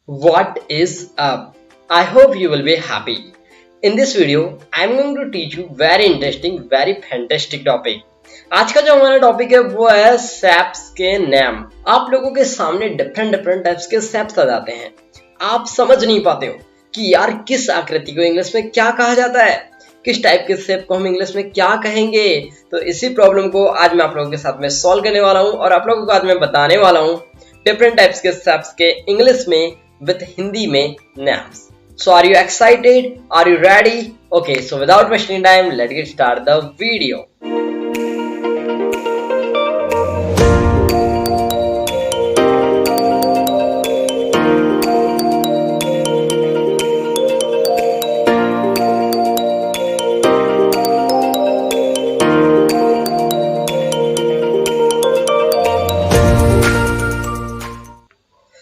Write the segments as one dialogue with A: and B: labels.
A: What is up? I hope you will be happy. In this video, I am going to teach you very interesting, very fantastic topic. आज का जो हमारा topic है वो है सैप्स के नाम। आप लोगों के सामने डिफरेंट डिफरेंट टाइप्स के सैप्स आ जाते हैं। आप समझ नहीं पाते हो कि यार किस आकृति को इंग्लिश में क्या कहा जाता है, किस टाइप के शेप को हम इंग्लिश में क्या कहेंगे। तो इसी प्रॉब्लम को आज मैं आप लोगों के साथ में सॉल्व करने वाला हूँ और आप लोगों को आज मैं बताने वाला हूँ डिफरेंट टाइप्स के शेप्स के इंग्लिश में with Hindi में names. So are you excited? Are you ready? Okay, so without wasting time, let's get start the video.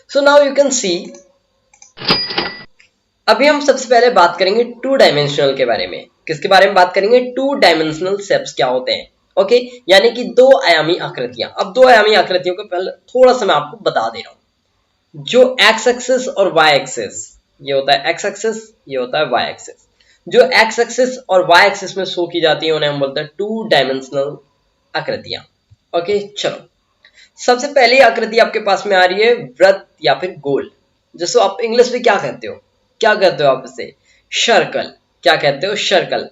A: So now you can see अभी हम सबसे पहले बात करेंगे टू डायमेंशनल के बारे में। किसके बारे में बात करेंगे? टू डायमेंशनल शेप्स क्या होते हैं। ओके, यानी कि दो आयामी आकृतियां। अब दो आयामी आकृतियों को पहले थोड़ा सा मैं आपको बता दे रहा हूं। जो एक्स एक्सिस और वाई एक्सिस, ये होता है एक्स एक्सिस, ये होता है वाई एक्सिस। जो एक्स एक्सिस और वाई एक्सिस में शो की जाती है उन्हें हम बोलते हैं टू डायमेंशनल आकृतियां। ओके, चलो सबसे पहली आकृति आपके पास में आ रही है वृत्त या फिर गोल, जिसको आप इंग्लिश में क्या कहते हो? क्या कहते हो आप इसे? सर्कल। क्या कहते हो? सर्कल।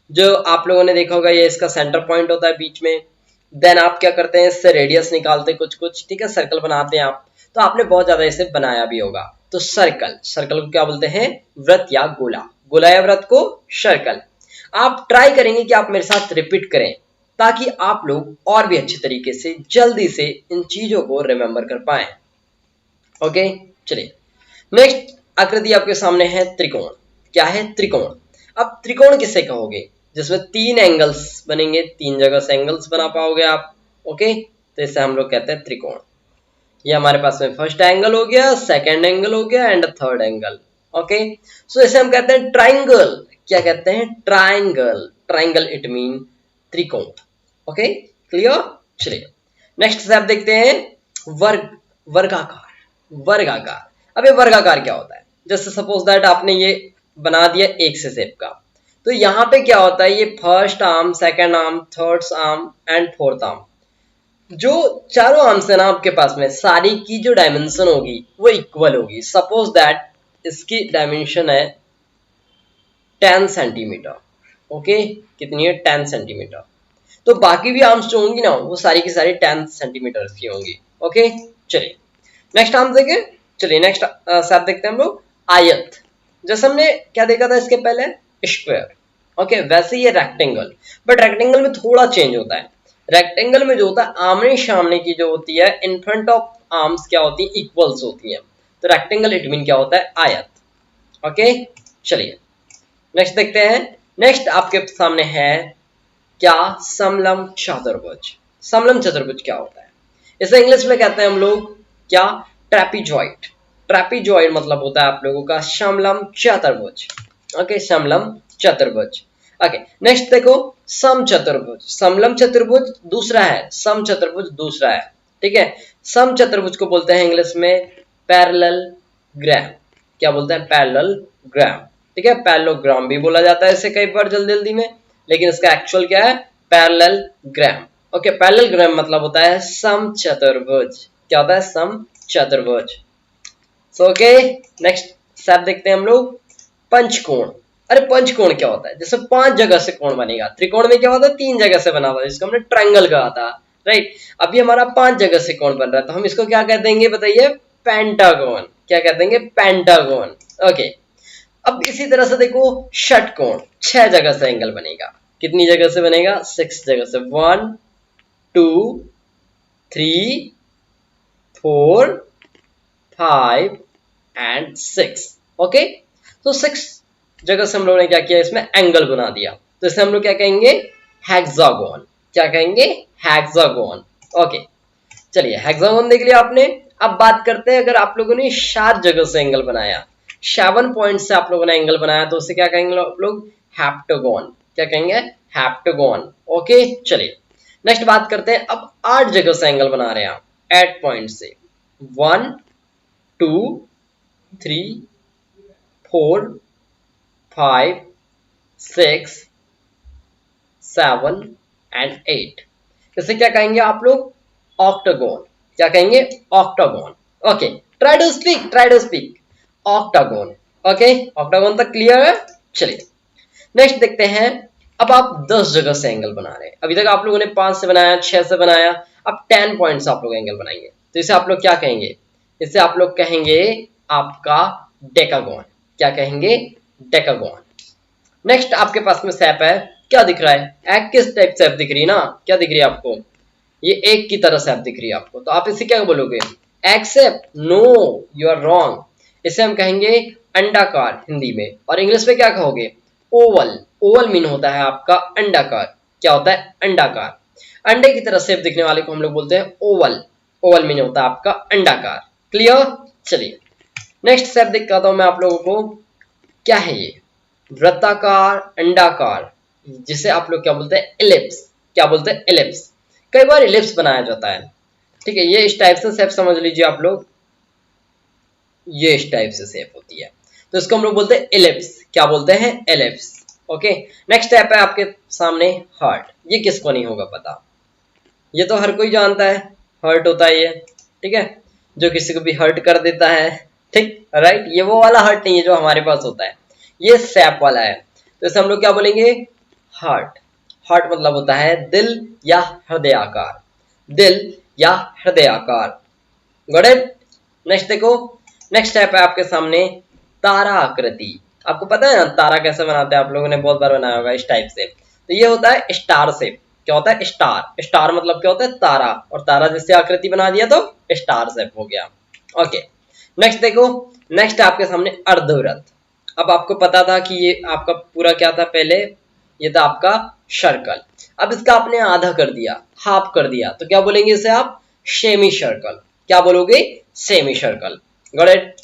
A: जो आप लोगों ने देखा होगा ये इसका सेंटर पॉइंट होता है बीच में। देन आप क्या करते हैं, इससे रेडियस निकालते कुछ कुछ, ठीक है, सर्कल बनाते हैं आप। तो आपने बहुत ज्यादा इसे बनाया भी होगा। तो सर्कल, सर्कल को क्या बोलते हैं? वृत्त या गोला। गोला या वृत्त को सर्कल। आप ट्राई करेंगे कि आप मेरे साथ रिपीट करें ताकि आप लोग और भी अच्छे तरीके से जल्दी से इन चीजों को रिमेंबर कर पाए। ओके, चलिए नेक्स्ट आकृति आपके सामने है त्रिकोण। क्या है? त्रिकोण। अब त्रिकोण किसे कहोगे? जिसमें तीन एंगल्स बनेंगे, तीन जगह से एंगल्स बना पाओगे आप। ओके, तो इसे हम लोग कहते हैं त्रिकोण। ये हमारे पास में फर्स्ट एंगल हो गया, सेकंड एंगल हो गया एंड थर्ड एंगल। ओके, सो इसे हम कहते हैं ट्राइंगल। क्या कहते हैं? ट्राइंगल। ट्राइंगल इट मीन त्रिकोण। Okay, clear? चलिए नेक्स्ट स्टेप देखते हैं, वर्ग, वर्गाकार। वर्गाकार। अब ये वर्गाकार क्या होता है? जैसे सपोज दैट आपने ये बना दिया एक से शेप का, तो यहाँ पे क्या होता है, ये first arm, second arm, third arm and fourth arm, जो चारों आर्म्स है ना आपके पास में, सारी की जो डायमेंशन होगी वो इक्वल होगी। सपोज दैट इसकी डायमेंशन है 10 सेंटीमीटर। ओके, कितनी है? 10 सेंटीमीटर। तो बाकी भी आर्म्स जो होंगी ना वो सारी की सारी 10 सेंटीमीटर की होंगी। ओके, चलिए नेक्स्ट आर्म देखें। चलिए नेक्स्ट साथ देखते हैं हम लोग, आयत। जैसे हमने क्या देखा था इसके पहले, स्क्वायर। ओके, वैसे ये रेक्टेंगल, बट रेक्टेंगल में थोड़ा चेंज होता है। रेक्टेंगल में जो होता है आमने सामने की जो होती है, इन फ्रंट ऑफ आर्म्स क्या होती है? इक्वल्स होती है। तो रेक्टेंगल इट मीन क्या होता है? आयत। ओके, चलिए नेक्स्ट देखते हैं। नेक्स्ट आपके सामने है क्या? समलम चतुर्भुज। समलम चतुर्भुज क्या होता है? इसे इंग्लिश में कहते हैं हम लोग क्या? ट्रेपीजॉइड। ट्रेपीजॉइड मतलब होता है आप लोगों का समलम चतुर्भुज। ओके, समलम चतुर्भुज। ओके, नेक्स्ट देखो, सम चतुर्भुज। समलम चतुर्भुज दूसरा है, सम चतुर्भुज दूसरा है। ठीक है, सम चतुर्भुज को बोलते हैं इंग्लिश में पैरेललोग्राम। क्या बोलते हैं? पैरेललोग्राम। ठीक है, पैरेललोग्राम भी बोला जाता है इसे कई बार जल्दी जल्दी में, लेकिन इसका एक्चुअल क्या है? पैरेललोग्राम। ओके, पैरेललोग्राम मतलब होता है सम चतुर्भुज। क्या होता है? सम चतुर्भुज। सो ओके, नेक्स्ट स्टेप देखते हैं हम लोग, पंचकोण। अरे पंचकोण क्या होता है? जैसे 5 जगह से कोण बनेगा। त्रिकोण में क्या होता है? 3 जगह से बना हुआ है, जिसको हमने ट्रायंगल कहा था, राइट। अभी हमारा 5 जगह से कोण बन रहा है, तो हम इसको क्या कह देंगे बताइए? पेंटागोन। क्या कह देंगे? पेंटागोन। ओके, अब इसी तरह से देखो, षटकोण। 6 जगह से एंगल बनेगा। कितनी जगह से बनेगा? 6 जगह से। 1 2 3 4 5 एंड 6। ओके, तो 6 जगह से हम लोगों ने क्या किया? इसमें एंगल बना दिया। तो इसे हम लोग क्या कहेंगे? हेक्सागोन। क्या कहेंगे? हेक्सागोन। ओके, चलिए हेक्सागोन देख लिया आपने। अब बात करते हैं, अगर आप लोगों ने 7 जगह से एंगल बनाया, 7 पॉइंट से आप लोगों ने एंगल बनाया, तो उसे क्या कहेंगे आप लोग? हेप्टागोन। क्या कहेंगे? हेप्टागोन। ओके, चलिए नेक्स्ट बात करते हैं। अब 8 जगह से एंगल बना रहे हैं आप, 8 पॉइंट से, 1 2 3 4 5 6 7 एंड 8। इसे क्या कहेंगे आप लोग? ऑक्टागोन। क्या कहेंगे? Octagon. Okay, try to speak octagon. Okay, octagon तक क्लियर है? चलिए नेक्स्ट देखते हैं। अब आप 10 जगह से एंगल बना रहे हैं। अभी तक आप लोगों ने 5 से बनाया, 6 से बनाया, अब 10 पॉइंट से आप लोग एंगल बनाएंगे। तो इसे आप लोग क्या कहेंगे? इसे आप लोग कहेंगे आपका डेकागोन। क्या कहेंगे? डेकागोन। नेक्स्ट आपके पास में शेप है, क्या दिख रहा है? एक किस टाइप शेप दिख रही है ना? क्या दिख रही है आपको? ये एक की तरह शेप दिख रही है आपको, तो आप इसे क्या बोलोगे? Egg shape? No, you are wrong. इसे हम कहेंगे अंडाकार हिंदी में, और इंग्लिश में क्या कहोगे? ओवल। ओवल मीन होता है आपका अंडाकार। क्या होता है? अंडाकार। अंडे की तरह शेप दिखने वाले को हम लोग बोलते हैं ओवल। ओवल मीन होता है आपका अंडाकार। क्लियर? चलिए नेक्स्ट शेप दिखाता हूं मैं आप लोगों को। क्या है ये? वृत्ताकार, अंडाकार, जिसे आप लोग क्या बोलते हैं? एलिप्स। क्या बोलते हैं? एलिप्स। कई बार एलिप्स बनाया जाता है, ठीक है। ये इस टाइप से शेप समझ लीजिए आप लोग, ये इस टाइप से शेप होती है, तो इसको हम लोग बोलते हैं एलिप्स। क्या बोलते हैं? एलिप्स। ओके, नेक्स्ट स्टेप है आपके सामने हार्ट। ये किसको नहीं होगा पता? ये तो हर कोई जानता है, हर्ट होता है ये, ठीक है, जो किसी को भी हर्ट कर देता है, ठीक, राइट। ये वो वाला हर्ट नहीं है जो हमारे पास होता है, ये सैप वाला है। तो इसे हम लोग क्या बोलेंगे? हार्ट। हार्ट मतलब होता है दिल या हृदय आकार। दिल या हृदय आकार। Got it? नेक्स्ट देखो, नेक्स्ट स्टेप है आपके सामने तारा आकृति। आपको पता है ना तारा कैसे बनाते हैं? आप लोगों ने बहुत बार बनाया होगा इस टाइप से। तो ये होता है स्टार शेप। क्या होता है? स्टार। स्टार मतलब क्या होता है? तारा, और तारा जिससे आकृति बना दिया तो स्टार शेप हो गया। ओके, नेक्स्ट देखो, नेक्स्ट आपके सामने अर्धवृत्त। अब आपको पता था कि ये आपका पूरा क्या था? पहले ये था आपका सर्कल। अब इसका आपने आधा कर दिया, हाफ कर दिया, तो क्या बोलेंगे इसे आप? Semi circle. क्या बोलोगे? Semi circle. Got it?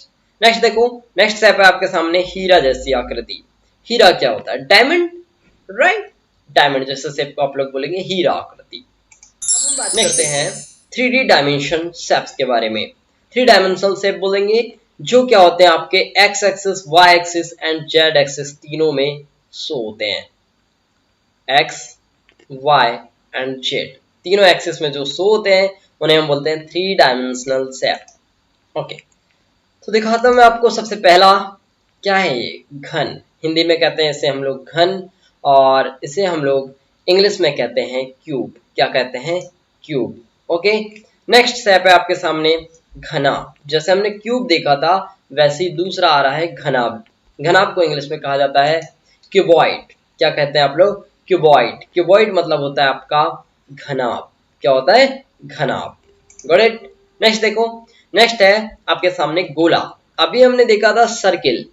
A: Next देखो, नेक्स्ट स्टेप है आपके सामने हीरा जैसी आकृति। हीरा क्या होता है? Diamond, right. डायमंड जैसे शेप को आप लोग बोलेंगे हीरा आकृति। अब हम बात करते हैं 3D डायमेंशन शेप्स के बारे में। 3 डायमेंशनल शेप बोलेंगे जो क्या होते हैं? आपके x axis, y axis and z axis तीनों में शो होते हैं। एक्स, वाई एंड जेड तीनों एक्सिस में जो शो होते हैं उन्हें हम बोलते हैं 3 डायमेंशनल शेप। ओके, तो दिखाता हूं मैं आपको। सबसे पहला क्या है? ये घन। हिंदी में कहते हैं इसे हम लोग घन, और इसे हम लोग इंग्लिश में कहते हैं क्यूब। क्या कहते हैं? क्यूब। ओके, नेक्स्ट स्टेप है आपके सामने घनाभ। जैसे हमने क्यूब देखा था वैसे ही दूसरा आ रहा है घनाभ। घनाभ को इंग्लिश में कहा जाता है क्यूबॉइड। क्या कहते हैं आप लोग? क्यूबॉइड। क्यूबॉइड मतलब होता है आपका घनाभ। क्या होता है? घनाभ। Got it? नेक्स्ट देखो, नेक्स्ट है आपके सामने गोला। अभी हमने देखा था सर्किल।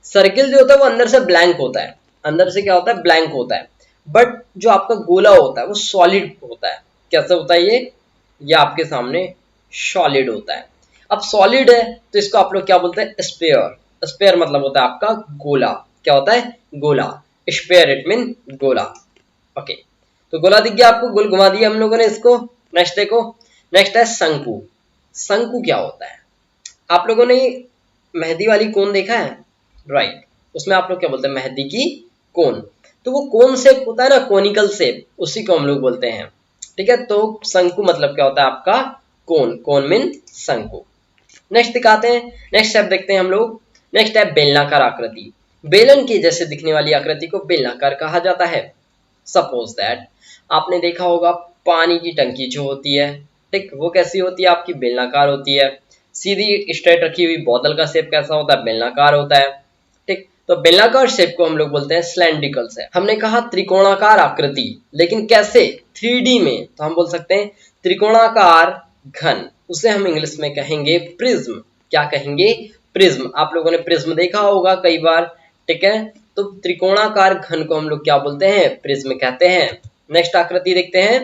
A: सर्किल जो होता है वो अंदर से ब्लैंक होता है, अंदर से क्या होता है? ब्लैंक होता है। बट जो आपका गोला होता है वो सॉलिड होता है। कैसे होता है ये आपके सामने सॉलिड होता है। अब सॉलिड है तो इसको आप लोग क्या बोलते हैं? स्फीयर। स्फीयर मतलब होता है आपका गोला। क्या होता है? गोला। स्फीयर इट मीन गोला। ओके, तो गोला दिख गया आपको, गोल घुमा दिया हम लोगों ने इसको। नेक्स्ट देखो, नेक्स्ट है शंकु। शंकु क्या होता है? आप लोगों ने मेहंदी वाली कोन देखा है? राइट, उसमें आप लोग क्या बोलते हैं? मेहंदी की कोन। तो वो कोन शेप होता है ना, कोनिकल शेप, उसी को हम लोग बोलते हैं, ठीक है। तो शंकु मतलब क्या होता है? आपका कोन। कोन मीन शंकु। नेक्स्ट दिखाते हैं, नेक्स्ट स्टेप देखते हैं हम लोग। नेक्स्ट है बेलनाकार आकृति। बेलन की जैसे दिखने वाली आकृति को बेलनाकार कहा जाता है। सपोज दैट आपने देखा होगा पानी की टंकी जो होती है, ठीक, वो कैसी होती है? आपकी बेलनाकार होती है। सीधी स्ट्रेट रखी हुई बोतल का शेप कैसा होता है? बेलनाकार होता है, ठीक। तो बेलनाकार शेप को हम लोग बोलते हैं सिलेंड्रिकल शेप। हमने कहा त्रिकोणाकार आकृति, लेकिन कैसे? 3D में। तो हम बोल सकते हैं त्रिकोणाकार घन, उसे हम इंग्लिश में कहेंगे प्रिज्म। क्या कहेंगे? प्रिज्म। आप लोगों ने प्रिज्म देखा होगा कई बार, ठीक है। तो त्रिकोणाकार घन को हम लोग क्या बोलते हैं? प्रिज्म कहते हैं। नेक्स्ट आकृति देखते हैं।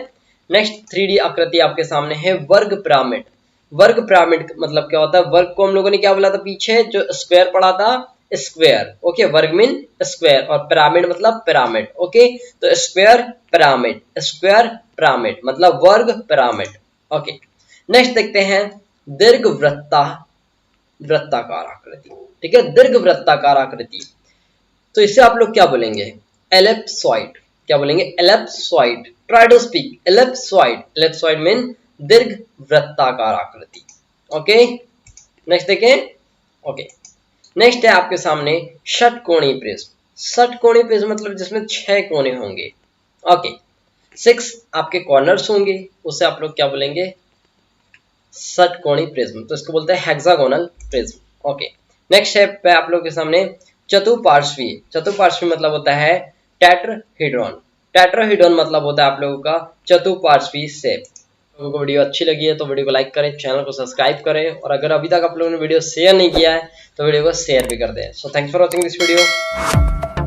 A: नेक्स्ट 3D आकृति आपके सामने है वर्ग पिरामिड। वर्ग पिरामिड मतलब क्या होता है? वर्ग को हम लोगों ने क्या बोला था पीछे जो स्क्वायर पढ़ा था? स्क्वायर। ओके, वर्ग मीन स्क्वायर, और पिरामिड मतलब पिरामिड। ओके, तो स्क्वायर पिरामिड, स्क्वायर पिरामिड मतलब वर्ग पिरामिड। ओके, नेक्स्ट देखते हैं दीर्घवृत्ता वृत्ताकार आकृति, ठीक है, दीर्घ वृत्ताकार आकृति। तो इससे आप लोग क्या बोलेंगे, एलिप्सॉइड। क्या बोलेंगे, ellipsoid. Try to speak ellipsoid. Ellipsoid mean दीर्घ वृत्ताकार आकृति। ओके, नेक्स्ट देखें। ओके, नेक्स्ट है आपके सामने षटकोणीय प्रिज्म। षटकोणीय प्रिज्म मतलब जिसमें 6 कोने होंगे। ओके, 6 आपके कॉर्नर्स होंगे, उसे आप लोग क्या बोलेंगे, षटकोणीय प्रिज्म। तो इसको बोलते हैं हेक्सागोनल प्रिज्म। ओके, नेक्स्ट है पे आप लोग के सामने चतुपार्श्वीय। चतुपार्श्वीय मतलब होता है टेट्राहेड्रॉन। टेट्राहेड्रॉन मतलब होता है आप लोगों का चतुपार्श्वीय शेप। लोगों को वीडियो अच्छी लगी है तो वीडियो को लाइक करें, चैनल को सब्सक्राइब करें, और अगर अभी तक आप लोगों ने वीडियो शेयर नहीं किया है तो वीडियो को शेयर भी कर दें। So thanks for watching this video.